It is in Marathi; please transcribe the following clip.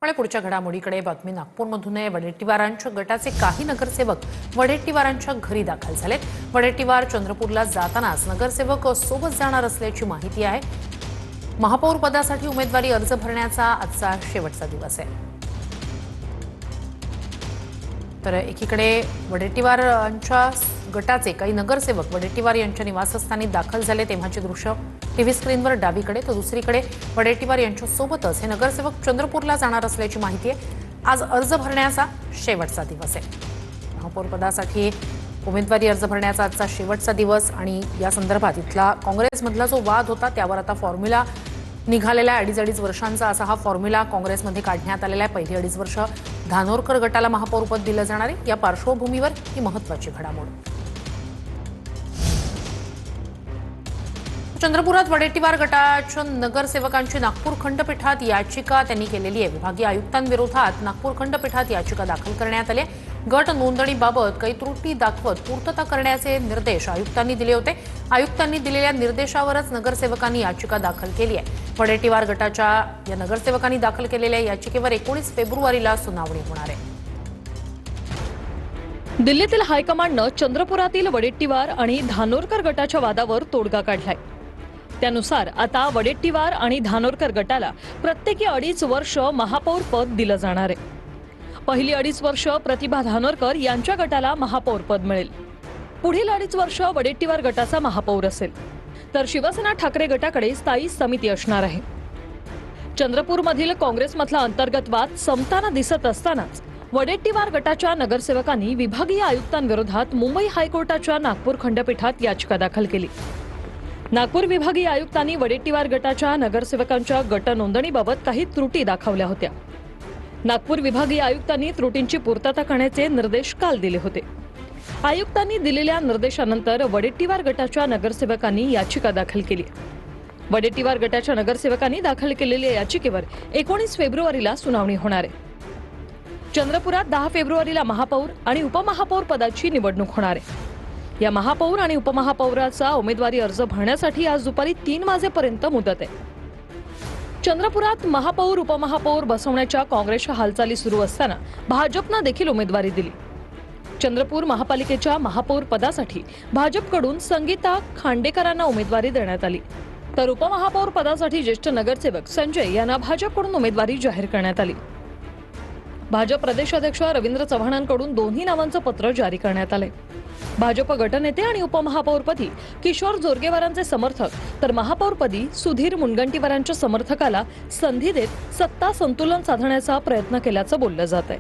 पण पुढच्या घडामोडीकडे बातमी नागपूरमधून आहे। वडेट्टीवारांच्या गटाचे काही नगरसेवक वडेट्टीवारांच्या घरी दाखल झालेत। वडेट्टीवार चंद्रपूरला जातानाच नगरसेवक सोबत जाणार असल्याची माहिती आहे। महापौर पदासाठी उमेदवारी अर्ज भरण्याचा आजचा शेवटचा दिवस आहे। तर एकीकडे वडेट्टीवारांच्या गटाचे काही नगरसेवक वडेट्टीवार यांच्या निवासस्थानी दाखल झाले तेव्हाचे दृश्य टीव्ही स्क्रीनवर डावीकडे, तर दुसरीकडे वडेट्टीवार यांच्या सोबतच हे नगरसेवक चंद्रपूरला जाणार असल्याची माहिती आहे। आज अर्ज भरण्याचा शेवटचा दिवस आहे। महापौर पदासाठी उमेदवारी अर्ज भरण्याचा आजचा शेवटचा दिवस आणि या संदर्भात इथला काँग्रेसमधला जो वाद होता त्यावर आता फॉर्म्युला निघालेला आहे। 2.5 वर्षांचा असा हा फॉर्म्युला काँग्रेसमध्ये काढण्यात आलेला आहे। पहिली 2.5 वर्ष धानोरकर गटाला महापौरपद दिलं जाणार आहे। या पार्श्वभूमीवर ही महत्त्वाची घडामोड। चंद्रपुरात वडेट्टीवार गटाच्या नगरसेवकांची नागपूर खंडपीठात याचिका त्यांनी केलेली आहे। विभागीय आयुक्तांविरोधात नागपूर खंडपीठात याचिका दाखल करण्यात आली। गट नोंदणीबाबत काही त्रुटी दाखवत पूर्तता करण्याचे निर्देश आयुक्तांनी दिले होते। आयुक्तांनी दिलेल्या निर्देशावरच नगरसेवकांनी याचिका दाखल केली आहे। वडेट्टीवार गटाच्या या नगरसेवकांनी दाखल केलेल्या याचिकेवर 19 फेब्रुवारीला सुनावणी होणार आहे। दिल्लीतील हायकमांडनं चंद्रपुरातील वडेट्टीवार आणि धानोरकर गटाच्या वादावर तोडगा काढलाय। त्यानुसार आता वडेट्टीवार आणि धानोरकर गटाला प्रत्येकी 2.5 वर्ष महापौर पद दिलं जाणार आहे। पहिली 2.5 वर्ष प्रतिभा धानोरकर यांच्या गटाला महापौर पद मिळेल। पुढील 2.5 वर्ष वडेट्टीवार गटाचा महापौर असेल, तर शिवसेना ठाकरे गटाकडे स्थायी समिती असणार आहे। चंद्रपूरमधील काँग्रेसमधला अंतर्गत वाद संपताना दिसत असतानाच वडेट्टीवार गटाच्या नगरसेवकांनी विभागीय आयुक्तांविरोधात मुंबई हायकोर्टाच्या नागपूर खंडपीठात याचिका दाखल केली। नागपूर विभागीय आयुक्तांनी वडेट्टीवार गटाच्या नगरसेवकांच्या गट नोंदणीबाबत काही त्रुटी दाखवल्या होत्या। नागपूर विभागीय आयुक्तांनी त्रुटींची पूर्तता करण्याचे निर्देश काल दिले होते। आयुक्तांनी दिलेल्या निर्देशानंतर वडेट्टीवार गटाच्या नगरसेवकांनी याचिका दाखल केली। वडेट्टीवार गटाच्या नगरसेवकांनी दाखल केलेल्या याचिकेवर 19 फेब्रुवारीला सुनावणी होणार आहे। चंद्रपुरात 10 फेब्रुवारीला महापौर आणि उपमहापौर पदाची निवडणूक होणार आहे। या महापौर आणि उपमहापौराचा उमेदवारी अर्ज भरण्यासाठी आज दुपारी 3 वाजेपर्यंत मुदत आहे। चंद्रपुरात महापौर उपमहापौर बसवण्याच्या काँग्रेसच्या हालचाली सुरू असताना भाजपनं देखील उमेदवारी दिली। चंद्रपूर महापालिकेच्या महापौर पदासाठी भाजपकडून संगीता खांडेकरांना उमेदवारी देण्यात आली, तर उपमहापौर पदासाठी ज्येष्ठ नगरसेवक संजय यांना भाजपकडून उमेदवारी जाहीर करण्यात आली। भाजप प्रदेशाध्यक्ष रवींद्र चव्हाणांकडून दोन्ही नावांचं पत्र जारी करण्यात आले। भाजप गटनेते आणि उपमहापौरपदी किशोर जोरगेवारांचे समर्थक, तर महापौरपदी सुधीर मुनगंटीवारांच्या समर्थकाला संधी देत सत्ता संतुलन साधण्याचा प्रयत्न केल्याचं बोललं जात आहे।